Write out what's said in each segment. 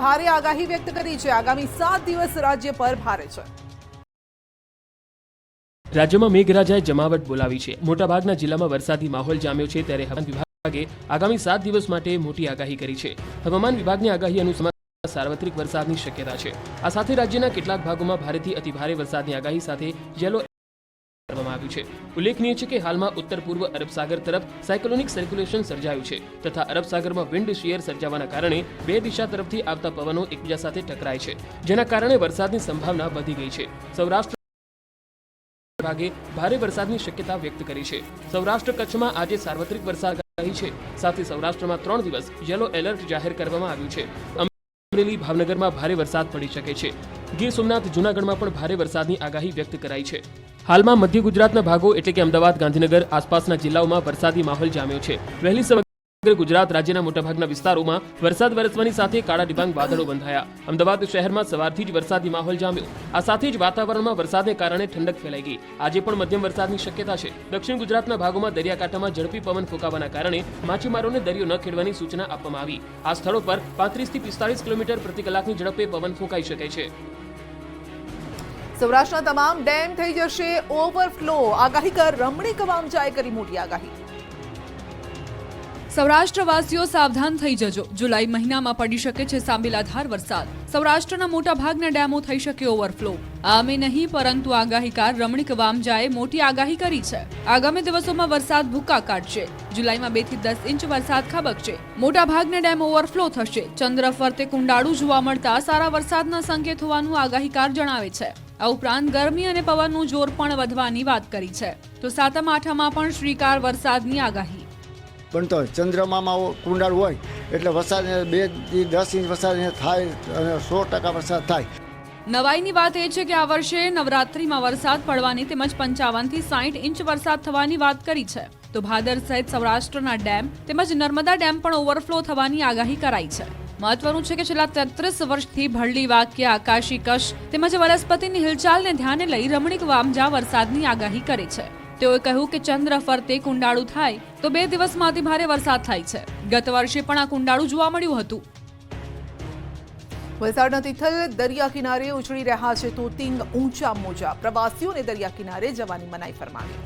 ભારે આગાહી વ્યક્ત કરી છે। આગામી 7 દિવસ રાજ્ય પર ભારે છે। રાજ્યમાં મેઘરાજાએ જમાવટ બોલાવી છે। મોટાભાગના જિલ્લામાં વરસાદી માહોલ જામ્યો છે, ત્યારે હવામાન વિભાગે આગામી 7 દિવસ માટે મોટી આગાહી કરી છે। હવામાન વિભાગની આગાહી અનુસાર સાર્વત્રિક વરસાદની શક્યતા છે। આ સાથે રાજ્યના કેટલાક ભાગોમાં ભારેથી અતિભારે વરસાદની આગાહી સાથે યેલો કરવામાં આવ્યું છે। ઉલ્લેખનીય છે કે હાલમાં ઉત્તર પૂર્વ અરબ સાગર તરફ સાયક્લોનિક સર્ક્યુલેશન સર્જાયું છે તથા અરબ સાગરમાં વિન્ડ શીયર સર્જાવાના કારણે બે દિશા તરફથી આવતા પવનો એકબીજા સાથે ટકરાય છે, જેના કારણે વરસાદની સંભાવના વધી ગઈ છે। સૌરાષ્ટ્ર વિભાગે ભારે વરસાદની શક્યતા વ્યક્ત કરી છે। સૌરાષ્ટ્ર કચ્છમાં આજે સાર્વત્રિક વરસાદ આગાહી છે, સાથે સૌરાષ્ટ્રમાં 3 દિવસ યેલો એલર્ટ જાહેર કરવામાં આવ્યું છે। અમરેલી ભાવનગરમાં ભારે વરસાદ પડી શકે છે। ગીર સોમનાથ જૂનાગઢમાં પણ ભારે વરસાદની આગાહી વ્યક્ત કરાઈ છે। હાલમાં મધ્ય ગુજરાતના ભાગો એટલે કે અમદાવાદ, ગાંધીનગર આસપાસના જિલ્લાઓમાં વરસાદી માહોલ જામ્યો છે। વહેલી સમગ્ર ગુજરાત રાજ્યના મોટાભાગના વિસ્તારોમાં વરસાદ વરસવાની સાથે કાળા ડિબાંગ વાદળો બંધાયા। અમદાવાદ શહેરમાં સવારથી જ વરસાદી માહોલ જામ્યો। આ સાથે જ વાતાવરણમાં વરસાદને કારણે ઠંડક ફેલાઈ ગઈ। આજે પણ મધ્યમ વરસાદની શક્યતા છે। દક્ષિણ ગુજરાતના ભાગોમાં દરિયાકાંઠામાં ઝડપી પવન ફૂંકાવાના કારણે માછીમારોને દરિયો ન ખેડવાની સૂચના આપવામાં આવી। આ સ્થળો પર 35 થી 45 કિલોમીટર પ્રતિ કલાકની ઝડપે પવન ફૂંકાઈ શકે છે। સૌરાષ્ટ્રના તમામ ડેમ થઈ જશે ઓવરફ્લો। આગાહીકાર રમણીક વામજાએ કરી મોટી આગાહી। સૌરાષ્ટ્રવાસીઓ સાવધાન થઈ જજો। જુલાઈ મહિનામાં પડી શકે છે સાંબેલાધાર વરસાદ। સૌરાષ્ટ્રના મોટા ભાગના ડેમો થઈ શકે ઓવરફ્લો। આમે નહીં પરંતુ આગાહીકાર રમણીક વામજાએ મોટી આગાહી કરી છે। આગામી દિવસોમાં વરસાદ ભૂકા કાઢશે। જુલાઈમાં 2 થી 10 ઇંચ વરસાદ ખાબકશે। મોટા ભાગના ડેમ ઓવરફ્લો થશે। ચંદ્ર ફરતે કુંડાળું જોવા મળતા સારા વરસાદના સંકેત હોવાનું આગાહીકાર જણાવે છે। આ ઉપરાંત ગરમી અને પવનનું જોર પણ વધવાની વાત કરી છે। તો સાતમ આઠમમાં પણ શ્રીકાર વરસાદની આગાહી। પણ તો ચંદ્રમામાં કુંડાળ હોય એટલે વરસાદ 2 થી 10 ઇંચ વરસાદ થાય અને 100% વરસાદ થાય। નવાઈની વાત એ છે કે આ વર્ષે નવરાત્રીમાં વરસાદ પડવાની તેમજ 55 થી 60 ઇંચ વરસાદ થવાની વાત કરી છે। તો ભાદર સહિત સૌરાષ્ટ્રના ડેમ તેમજ નર્મદા ડેમ પણ ઓવરફ્લો થવાની આગાહી કરાઈ છે। મહત્વનું છે કે છેલ્લા 33 વર્ષથી ભરડી વાક્ય, આકાશી કશ તેમજ વનસ્પતિની હિલચાલને ધ્યાને લઈ રમણીક વામજા વરસાદની આગાહી કરે છે। તેઓએ કહ્યું કે ચંદ્ર ફરતે કુંડાળું થાય તો 2 દિવસમાં અતિ ભારે વરસાદ થાય છે। ગત વર્ષે પણ આ કુંડાળું જોવા મળ્યું હતું। વલસાડના તિથલ દરિયા કિનારે ઉછળી રહ્યા છે તોતિંગ ઊંચા મોજા। પ્રવાસીઓને દરિયા કિનારે જવાની મનાઈ ફરમાવી।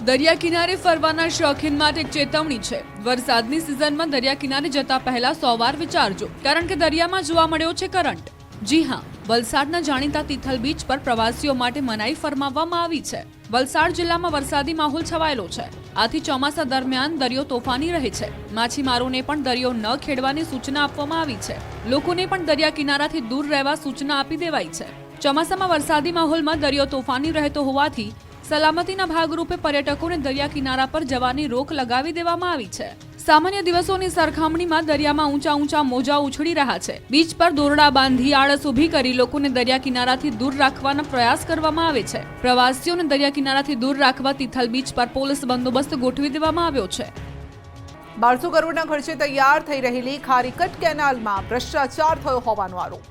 દરિયા કિનારે ફરવાના શોખીન માટે એક ચેતવણી છે। વરસાદની સિઝનમાં દરિયા કિનારે જતા પહેલા 100 વાર વિચારજો, કારણ કે દરિયામાં જોવા મળ્યો છે કરંટ। જી હા, વલસાડના જાણીતા તિથલ બીચ પર પ્રવાસીઓ માટે મનાઈ ફરમાવવામાં આવી છે। વલસાડ જિલ્લામાં વરસાદી માહોલ છવાયેલો છે। આથી ચોમાસા દરમિયાન દરિયો તોફાની રહે છે। માછીમારોને પણ દરિયો ન ખેડવાની સૂચના આપવામાં આવી છે। લોકોને પણ દરિયા કિનારાથી દૂર રહેવા સૂચના આપી દેવાઈ છે। ચોમાસામાં વરસાદી માહોલમાં દરિયો તોફાની રહેતો હોવાથી સલામતીના ભાગરૂપે પર્યટકોને દરિયા કિનારા પર જવાની રોક લગાવી દેવામાં આવી છે। સામાન્ય દિવસોની સરખામણીમાં દરિયામાં ઊંચા મોજા ઉછળી રહ્યા છે। બીચ પર દોરડા બાંધી આળસ ઊભી કરી લોકોને દરિયા કિનારાથી દૂર રાખવાનો પ્રયાસ કરવામાં આવે છે। પ્રવાસીઓને દરિયા કિનારાથી દૂર રાખવા તિથલ બીચ પર પોલીસ બંદોબસ્ત ગોઠવી દેવામાં આવ્યો છે। 1200 કરોડના ખર્ચે તૈયાર થઈ રહેલી ખારીકટ કેનાલમાં ભ્રષ્ટાચાર થયો હોવાનો આરોપ।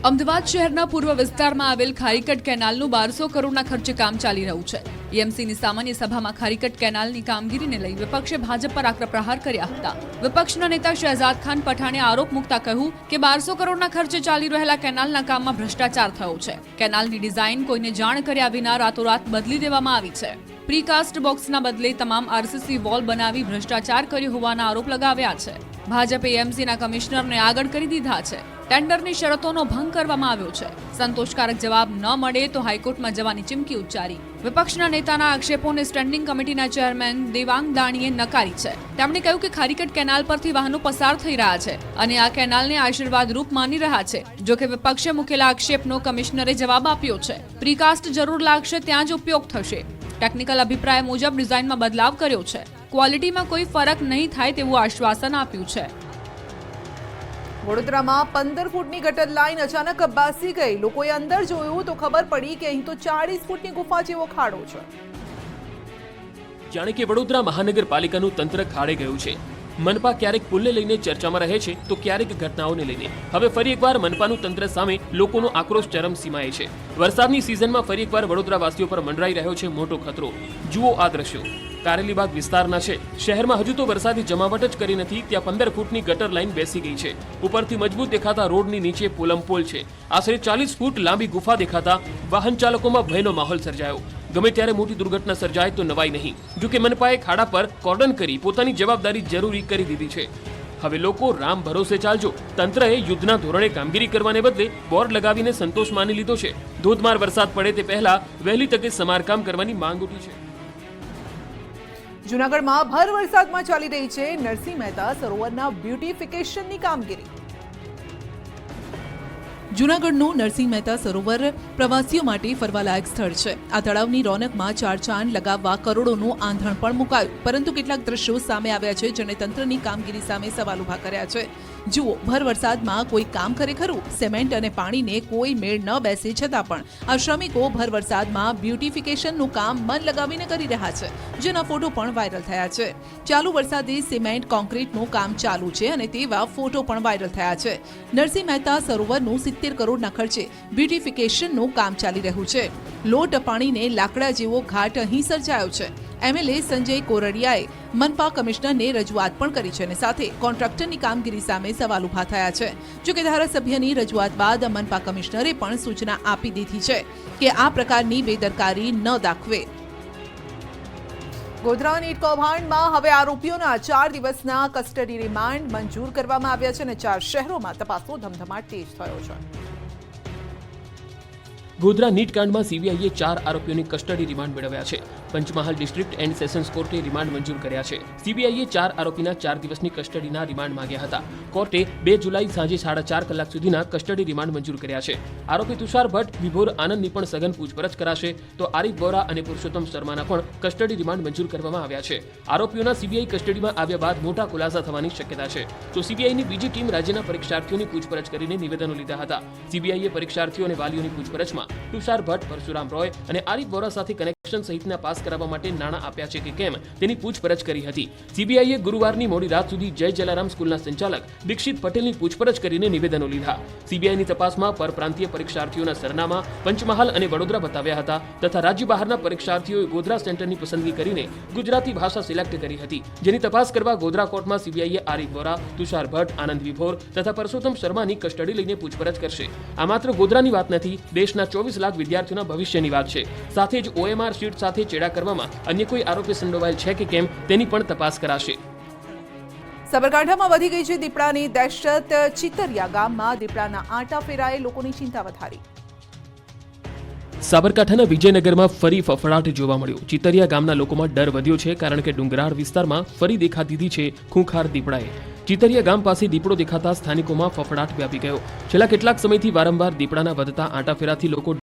અમદાવાદ શહેરના પૂર્વ વિસ્તારમાં આવેલ ખારીકટ કેનાલનું 1200 કરોડના ખર્ચે કામ ચાલી રહ્યું છે। એએમસીની સામાન્ય સભામાં ખારીકટ કેનાલની કામગીરીને લઈ વિપક્ષે ભાજપ પર આકરા પ્રહાર કર્યા હતા। વિપક્ષના નેતા શહેજાદ ખાન પઠાણે આરોપ મૂકતા કહ્યું કે 1200 કરોડના ખર્ચે ચાલી રહેલા કેનાલના કામમાં ભ્રષ્ટાચાર થયો છે। કેનાલની ડિઝાઇન કોઈને જાણ કર્યા વિના રાતોરાત બદલી દેવામાં આવી છે। પ્રીકાસ્ટ બોક્સના બદલે તમામ આરસીસી વોલ બનાવી ભ્રષ્ટાચાર કર્યો હોવાના આરોપ લગાવ્યા છે। ભાજપે એએમસીના કમિશનરને આગળ કરી દીધા છે। ટેન્ડરની શરતોનો ભંગ કરવામાં આવ્યો છે। સંતોષકારક જવાબ ન મળે તો હાઈકોર્ટમાં જવાની ચીમકી ઉચ્ચારી। વિપક્ષના નેતાના આક્ષેપોને સ્ટેન્ડિંગ કમિટીના ચેરમેન દેવાંગ દાણીએ નકારી છે। તેમણે કહ્યું કે ખારીકટ કેનાલ પરથી વાહનો પસાર થઈ રહ્યા છે અને આ કેનાલને આશીર્વાદ રૂપ માની રહ્યા છે। જો કે વિપક્ષે મૂકેલા આક્ષેપનો કમિશનરે જવાબ આપ્યો છે। પ્રીકાસ્ટ જરૂર લાગશે ત્યાં જ ઉપયોગ થશે। ટેકનિકલ અભિપ્રાય મુજબ ડિઝાઇનમાં બદલાવ કર્યો છે। ક્વોલિટીમાં કોઈ ફરક નહીં થાય તેવું આશ્વાસન આપ્યું છે। વડોદરામાં 15 ફૂટની ગટર લાઈન અચાનક બાસી ગઈ। લોકોએ અંદર જોયું તો ખબર પડી કે અહીં તો 40 ફૂટની ગુફા જેવો ખાડો છે। જાણે કે વડોદરા મહાનગરપાલિકાનું તંત્ર ખાડે ગયું છે। મનપા ક્યારેક પુલને લઈને ચર્ચામાં રહે છે તો ક્યારેક ઘટનાઓને લઈને। હવે ફરી એકવાર મનપાનું તંત્ર સામે લોકોનો આક્રોશ ચરમસીમાએ છે। વરસાદની સિઝનમાં ફરી એકવાર વડોદરાવાસીઓ પર મંડરાઈ રહ્યો છે મોટો ખતરો। જુઓ આ દ્રશ્યો। કારેલીબાગ વિસ્તારના છે. શહેરમાં હજુ તો વરસાદી જમાવટ જ કરી નથી, ત્યાં 15 ફૂટની ગટર લાઈન બેસી ગઈ છે. ઉપરથી મજબૂત દેખાતા રોડની નીચે પોલમપોલ છે. આશરે 40 ફૂટ લાંબી ગુફા દેખાતા વાહન ચાલકોમાં ભયનો માહોલ સર્જાયો. ગમે ત્યારે મોટી દુર્ઘટના સર્જાય તો નવાઈ નહીં. જો કે મનપાએ ખાડા પર કોર્ડન કરી પોતાની જવાબદારી જરૂરી કરી દીધી છે. હવે લોકો રામ ભરોસે ચાલજો. તંત્રએ યુદ્ધના ધોરણે કામગીરી કરવાને બદલે બોર્ડ લગાવીને સંતોષ માની લીધો છે. ધોધમાર વરસાદ પડે તે પહેલા વહેલી તકે સમારકામ કરવાની માંગ ઉઠી છે. જૂનાગઢમાં ભર વરસાદમાં ચાલી રહી છે નરસિંહ મહેતા સરોવરના બ્યુટિફિકેશનની કામગીરી. જૂનાગઢનું નરસિંહ મહેતા સરોવર પ્રવાસીઓ માટે ફરવાલાયક સ્થળ છે. આ તળાવની રોનકમાં ચાર ચાંદ લગાવવા કરોડોનું આંધણ પણ મુકાયું, પરંતુ કેટલાક દ્રશ્યો સામે આવ્યા છે જેણે તંત્રની કામગીરી સામે સવાલ ઉભા કર્યા છે. જુઓ, ભર વરસાદમાં કોઈ કામ કરે ખરું? સિમેન્ટ અને પાણીને કોઈ મેળ ન બેસે છતાં પણ આ શ્રમિકો ભર વરસાદમાં બ્યુટિફિકેશનનું કામ મન લગાવીને કરી રહ્યા છે, જેના ફોટો પણ વાયરલ થયા છે. ચાલુ વરસાદે સિમેન્ટ કોન્ક્રીટનું કામ ચાલુ છે અને તેવા ફોટો પણ વાયરલ થયા છે. નરસિંહ મહેતા સરોવરનું 70 કરોડના ખર્ચે બ્યુટિફિકેશનનું કામ ચાલી રહ્યું છે. લોટ પાણીને લાકડા જેવો ઘાટ અહીં સર્જાયો છે. એમએલએ સંજય કોરડિયાએ મનપા કમિશનરને રજૂઆત પણ કરી છે અને સાથે કોન્ટ્રાક્ટરની કામગીરી સામે સવાલ ઉભા થયા છે. જોકે ધારાસભ્યની રજૂઆત બાદ મનપા કમિશનરે પણ સૂચના આપી દીધી છે કે આ પ્રકારની બેદરકારી ન દાખવે. ગોધરા નીટ કૌભાંડમાં હવે આરોપીઓના 4 દિવસના કસ્ટડી રિમાન્ડ મંજૂર કરવામાં આવ્યા છે અને 4 શહેરોમાં તપાસનો ધમધમાટ તેજ થયો છે. ગોધરા નીટ કાંડમાં સીબીઆઈએ 4 આરોપીઓની કસ્ટડી રિમાન્ડ મેળવ્યા છે. પંચમહાલ ડિસ્ટ્રિક્ટ એન્ડ સેશન્સ કોર્ટે રિમાન્ડ મંજૂર કર્યા છે. સીબીઆઈએ 4 આરોપીના 4 દિવસની કસ્ટડીના રિમાન્ડ માંગ્યા હતા. કોર્ટે 2 જુલાઈ સાંજે 4.5 કલાક સુધીના કસ્ટડી રિમાન્ડ મંજૂર કર્યા છે. આરોપી તુષાર ભટ્ટ, વિભોર આનંદની પણ સઘન પૂછપરછ કરાશે, તો આરિફ વોરા અને પુરુષોત્તમ શર્માના પણ કસ્ટડી રિમાન્ડ મંજૂર કરવામાં આવ્યા છે. આરોપીઓના સીબીઆઈ કસ્ટડીમાં આવ્યા બાદ મોટા ખુલાસા થવાની શક્યતા છે. તો સીબીઆઈની બીજી ટીમ રાજ્યના પરીક્ષાર્થીઓની પૂછપરછ કરીને નિવેદનો લીધા હતા. સીબીઆઈએ પરીક્ષાર્થીઓ અને વાલીઓની પૂછપરછમાં તુષાર ભટ્ટ, પરશુરામ રોય અને આરિફ વોરા સાથે કનેક્શન સહિતના પાસ કરાવવા માટે નાણાં આપ્યા છે કે કેમ તેની પૂછપરછ કરી હતી. સીબીઆઈએ ગુરુવારની મોડી રાત સુધી જય જલારામ સ્કૂલના સંચાલક દીક્ષિત પટેલની પૂછપરછ કરીને નિવેદનો લીધા. સીબીઆઈની તપાસમાં પરપ્રાંતીય પરીક્ષાર્થીઓના સરનામા પંચમહાલ અને વડોદરા બતાવ્યા હતા તથા રાજ્ય બહારના પરીક્ષાર્થીઓએ ગોધરા સેન્ટરની પસંદગી કરીને ગુજરાતી ભાષા સિલેક્ટ કરી હતી, જેની તપાસ કરવા ગોધરા કોર્ટમાં સીબીઆઈએ આરિફ વોરા, તુષાર ભટ્ટ, આનંદ વિભોર તથા પરસોત્તમ શર્માની કસ્ટડી લઈને પૂછપરછ કરશે. આ માત્ર ગોધરાની વાત નથી, દેશના 24 લાખ વિદ્યાર્થીઓના ભવિષ્યની વાત છે. સાથે જ OMR શીટ સાથે ચેડા કરવામાં અન્ય કોઈ આરોપી સંડોવાયેલ છે કે કેમ તેની પણ તપાસ કરાશે. સાબરકાંઠામાં વધી ગઈ છે દીપડાની દહેશત. ચિતરિયા ગામમાં દીપડાના આંટા ફેરાએ લોકોની ચિંતા વધારી. સાબરકાંઠાના વિજયનગરમાં ફરી ફફડાટ જોવા મળ્યો. ચિતરિયા ગામના લોકોમાં ડર વધ્યો છે કારણ કે ડુંગરાળ વિસ્તારમાં ફરી દેખા દીધી છે ખૂંખાર દીપડાએ. ચિતરિયા ગામ પાસે દીપડો દેખાતા સ્થાનિકોમાં ફફડાટ વ્યાપી ગયો. છેલ્લા કેટલાક સમયથી વારંવાર દીપડાના વધતા આંટાફેરાથી લોકો